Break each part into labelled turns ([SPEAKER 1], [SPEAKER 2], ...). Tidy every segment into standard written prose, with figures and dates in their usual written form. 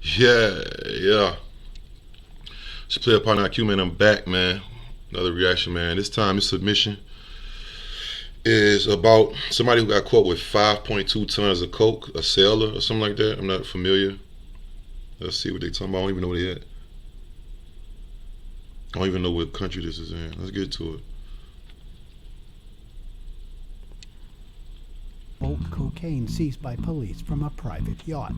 [SPEAKER 1] Yeah, yeah. It's player partner IQ, man. I'm back, man. Another reaction, man. This time, this submission is about somebody who got caught with 5.2 tons of coke, a sailor or something like that. I'm not familiar. Let's see what they talking about. I don't even know what they had. I don't even know what country this is in. Let's get to it.
[SPEAKER 2] Bulk cocaine seized by police from a private yacht.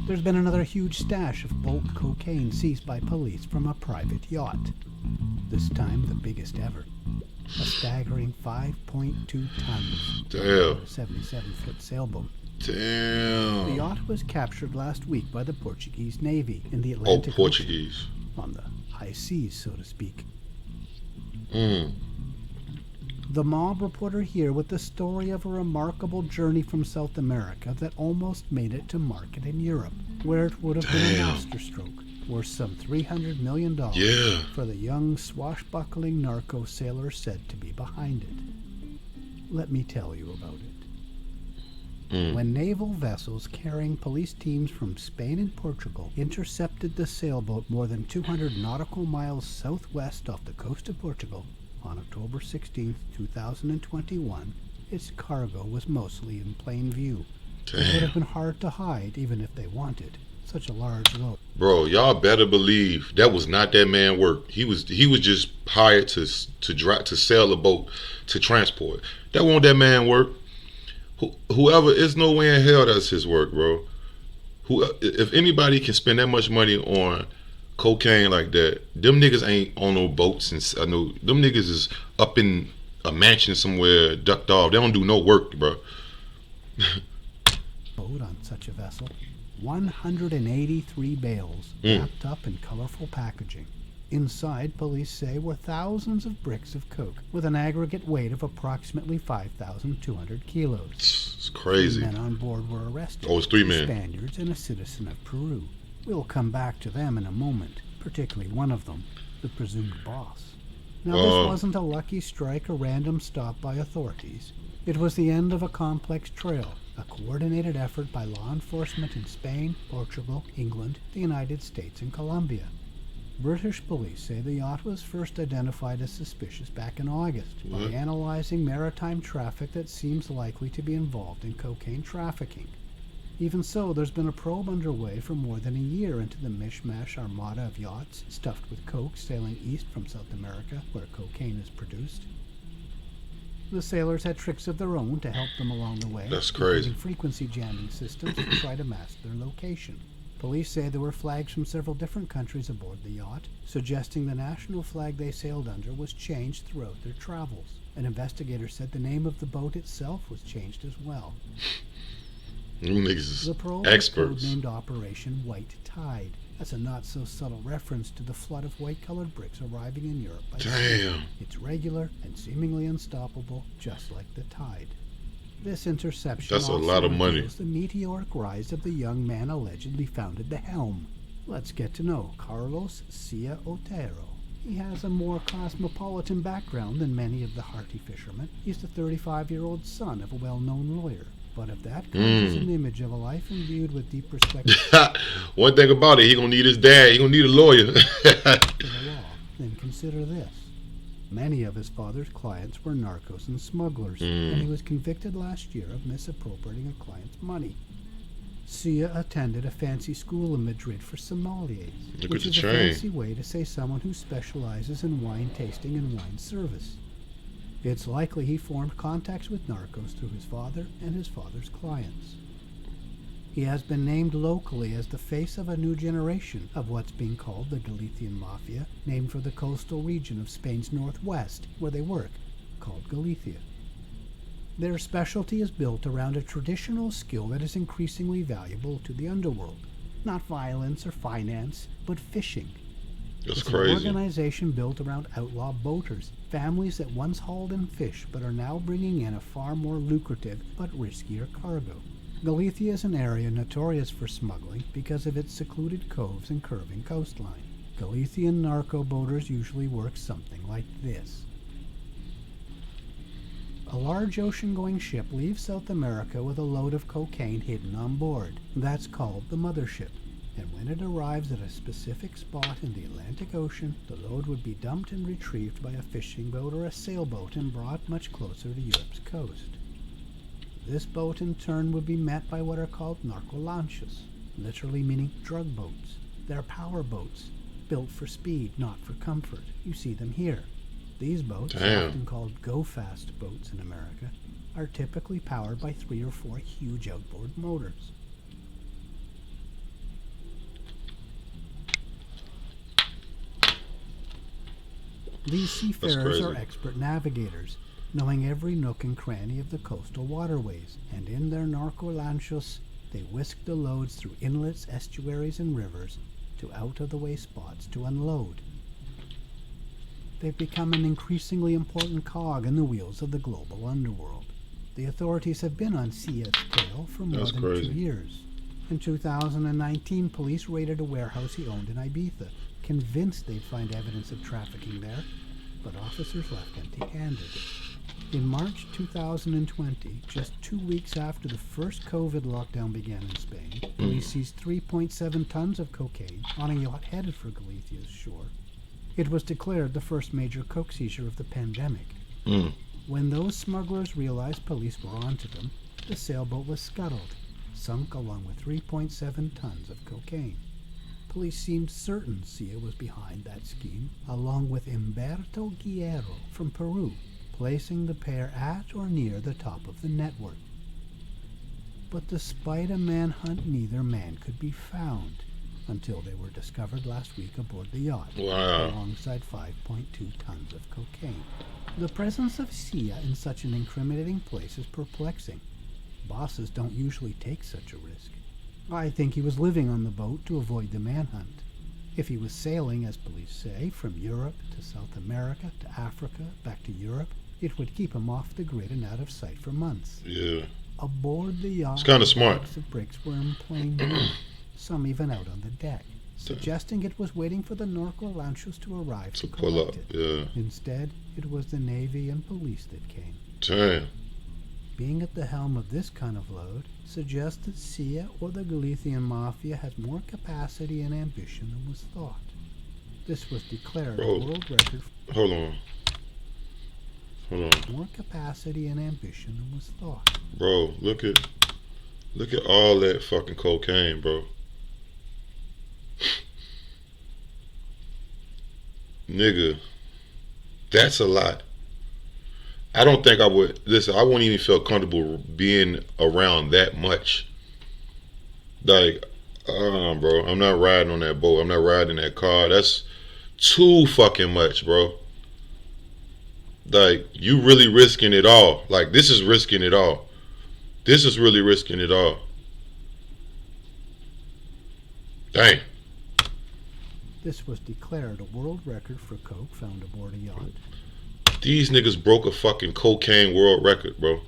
[SPEAKER 2] There's been another huge stash of bulk cocaine seized by police from a private yacht. This time the biggest ever. A staggering 5.2 tons.
[SPEAKER 1] Damn.
[SPEAKER 2] A 77-foot sailboat.
[SPEAKER 1] Damn.
[SPEAKER 2] The yacht was captured last week by the Portuguese Navy in the Atlantic
[SPEAKER 1] Portuguese.
[SPEAKER 2] Ocean, on the high seas, so to speak.
[SPEAKER 1] Mm.
[SPEAKER 2] The Mob Reporter here with the story of a remarkable journey from South America that almost made it to market in Europe, where it would have been a masterstroke, worth some $300 million for the young swashbuckling narco sailor said to be behind it. Let me tell you about it. When naval vessels carrying police teams from Spain and Portugal intercepted the sailboat more than 200 nautical miles southwest off the coast of Portugal on October 16, 2021, its cargo was mostly in plain view. It would have been hard to hide even if they wanted. Such a large load.
[SPEAKER 1] Bro, y'all better believe that was not that man work. He was just hired to sail a boat to transport. That wasn't that man work. Whoever, it's no way in hell that's his work, bro. If anybody can spend that much money on cocaine like that, them niggas ain't on no boats, and I know them niggas is up in a mansion somewhere, ducked off. They don't do no work, bro.
[SPEAKER 2] Boat on such a vessel, 183 bales wrapped up in colorful packaging. Inside, police say, were thousands of bricks of coke with an aggregate weight of approximately 5,200 kilos.
[SPEAKER 1] It's crazy.
[SPEAKER 2] 3 men on board were arrested.
[SPEAKER 1] Oh, it's 3 men.
[SPEAKER 2] Spaniards and a citizen of Peru. We'll come back to them in a moment, particularly one of them, the presumed boss. Now, this wasn't a lucky strike or random stop by authorities. It was the end of a complex trail, a coordinated effort by law enforcement in Spain, Portugal, England, the United States, and Colombia. British police say the yacht was first identified as suspicious back in August by analyzing maritime traffic that seems likely to be involved in cocaine trafficking. Even so, there's been a probe underway for more than a year into the mishmash armada of yachts stuffed with coke sailing east from South America, where cocaine is produced. The sailors had tricks of their own to help them along the way.
[SPEAKER 1] That's crazy.
[SPEAKER 2] Including frequency jamming systems to try to mask their location. Police say there were flags from several different countries aboard the yacht, suggesting the national flag they sailed under was changed throughout their travels. An investigator said the name of the boat itself was changed as well.
[SPEAKER 1] The
[SPEAKER 2] probe was named Operation White Tide. That's a not-so-subtle reference to the flood of white-colored bricks arriving in Europe by sea. It's regular and seemingly unstoppable, just like the tide. This interception
[SPEAKER 1] That's a lot of money.
[SPEAKER 2] The meteoric rise of the young man allegedly founded the helm. Let's get to know Carlos Cia Otero. He has a more cosmopolitan background than many of the hearty fishermen. He's the 35-year-old son of a well-known lawyer. But if that comes as an image of a life imbued with deep respect
[SPEAKER 1] one thing about it, he gonna need his dad. He gonna need a lawyer.
[SPEAKER 2] to the law, then consider this. Many of his father's clients were narcos and smugglers, and he was convicted last year of misappropriating a client's money. Cia attended a fancy school in Madrid for sommeliers, which is a fancy way to say someone who specializes in wine tasting and wine service. It's likely he formed contacts with narcos through his father and his father's clients. He has been named locally as the face of a new generation of what's being called the Galician Mafia, named for the coastal region of Spain's northwest, where they work, called Galicia. Their specialty is built around a traditional skill that is increasingly valuable to the underworld. Not violence or finance, but fishing.
[SPEAKER 1] That's
[SPEAKER 2] it's
[SPEAKER 1] crazy.
[SPEAKER 2] An organization built around outlaw boaters, families that once hauled in fish but are now bringing in a far more lucrative but riskier cargo. Galicia is an area notorious for smuggling because of its secluded coves and curving coastline. Galician narco boaters usually work something like this. A large ocean-going ship leaves South America with a load of cocaine hidden on board. That's called the mothership. And when it arrives at a specific spot in the Atlantic Ocean, the load would be dumped and retrieved by a fishing boat or a sailboat and brought much closer to Europe's coast. This boat in turn would be met by what are called narcolanchas, literally meaning drug boats. They're power boats, built for speed, not for comfort. You see them here. These boats, often called go-fast boats in America, are typically powered by 3 or 4 huge outboard motors. These seafarers are expert navigators, knowing every nook and cranny of the coastal waterways, and in their narcolanchos, they whisk the loads through inlets, estuaries, and rivers to out-of-the-way spots to unload. They've become an increasingly important cog in the wheels of the global underworld. The authorities have been on Sia's tail for more than 2 years. In 2019, police raided a warehouse he owned in Ibiza, convinced they'd find evidence of trafficking there, but officers left empty-handed. In March 2020, just 2 weeks after the first COVID lockdown began in Spain, police seized 3.7 tons of cocaine on a yacht headed for Galicia's shore. It was declared the first major coke seizure of the pandemic. When those smugglers realized police were onto them, the sailboat was scuttled, sunk along with 3.7 tons of cocaine. Police seemed certain Sia was behind that scheme, along with Humberto Guerrero from Peru, placing the pair at or near the top of the network. But despite a manhunt, neither man could be found until they were discovered last week aboard the yacht, alongside 5.2 tons of cocaine. The presence of Sia in such an incriminating place is perplexing. Bosses don't usually take such a risk. I think he was living on the boat to avoid the manhunt. If he was sailing, as police say, from Europe to South America to Africa, back to Europe, it would keep him off the grid and out of sight for months.
[SPEAKER 1] Yeah.
[SPEAKER 2] Aboard the yacht,
[SPEAKER 1] it's kind of smart.
[SPEAKER 2] Bags of bricks were in plain view, some even out on the deck, suggesting it was waiting for the narcolanchos to arrive to
[SPEAKER 1] pull up.
[SPEAKER 2] It. Instead, it was the Navy and police that came.
[SPEAKER 1] Damn.
[SPEAKER 2] Being at the helm of this kind of load suggests that Sia or the Galician Mafia has more capacity and ambition than was thought. This was declared a world record.
[SPEAKER 1] Hold on.
[SPEAKER 2] More capacity and ambition than was thought.
[SPEAKER 1] Bro, look at all that fucking cocaine, bro. Nigga, that's a lot. I don't think I would, listen, I wouldn't even feel comfortable being around that much. Like, bro, I'm not riding on that boat. I'm not riding that car. That's too fucking much, bro. Like, you really risking it all. Like, this is risking it all. This is really risking it all. Dang.
[SPEAKER 2] This was declared a world record for coke found aboard a yacht.
[SPEAKER 1] These niggas broke a fucking cocaine world record, bro.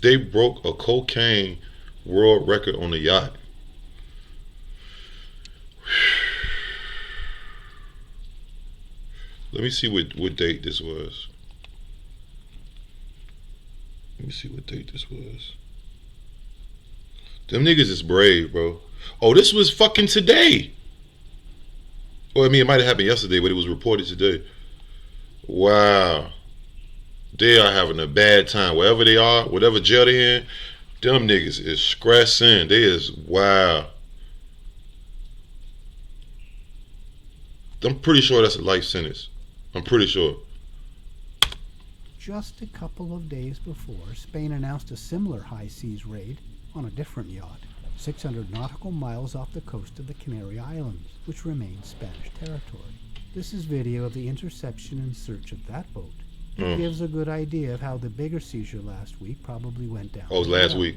[SPEAKER 1] They broke a cocaine world record on the yacht. Let me see what date this was. Let me see what date this was. Them niggas is brave, bro. Oh, this was fucking today. Well, I mean, it might have happened yesterday, but it was reported today. Wow. They are having a bad time. Wherever they are, whatever jail they're in, them niggas is stressing. They is, wow. I'm pretty sure that's a life sentence. I'm pretty sure.
[SPEAKER 2] Just a couple of days before, Spain announced a similar high seas raid on a different yacht, 600 nautical miles off the coast of the Canary Islands, which remains Spanish territory. This is video of the interception and search of that boat. It gives a good idea of how the bigger seizure last week probably went down.
[SPEAKER 1] Oh, it was last week.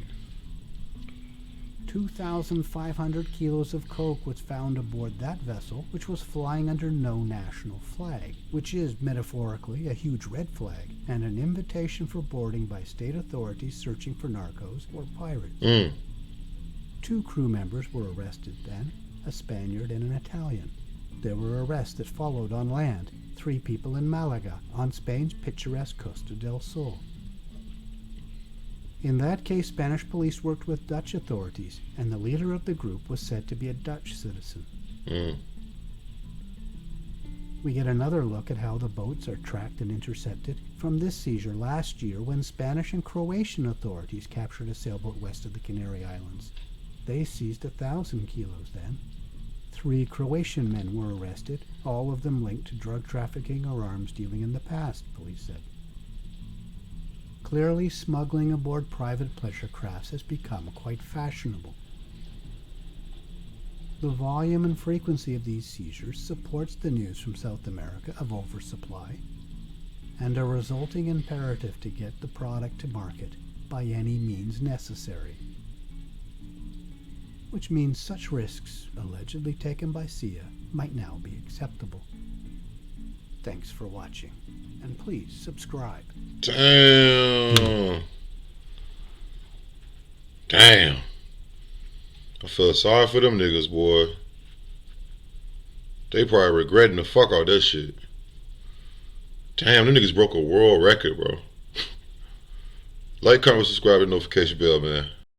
[SPEAKER 2] 2,500 kilos of coke was found aboard that vessel, which was flying under no national flag, which is, metaphorically, a huge red flag, and an invitation for boarding by state authorities searching for narcos or pirates. 2 crew members were arrested then, a Spaniard and an Italian. There were arrests that followed on land. 3 people in Malaga, on Spain's picturesque Costa del Sol. In that case, Spanish police worked with Dutch authorities, and the leader of the group was said to be a Dutch citizen. We get another look at how the boats are tracked and intercepted from this seizure last year when Spanish and Croatian authorities captured a sailboat west of the Canary Islands. They seized 1,000 kilos then. 3 Croatian men were arrested, all of them linked to drug trafficking or arms dealing in the past, police said. Clearly, smuggling aboard private pleasure crafts has become quite fashionable. The volume and frequency of these seizures supports the news from South America of oversupply and a resulting imperative to get the product to market by any means necessary, which means such risks allegedly taken by SIA might now be acceptable. Thanks for watching, and please subscribe.
[SPEAKER 1] Damn. Damn. I feel sorry for them niggas, boy. They probably regretting the fuck out that shit. Damn, them niggas broke a world record, bro. Like, comment, subscribe, and notification bell, man.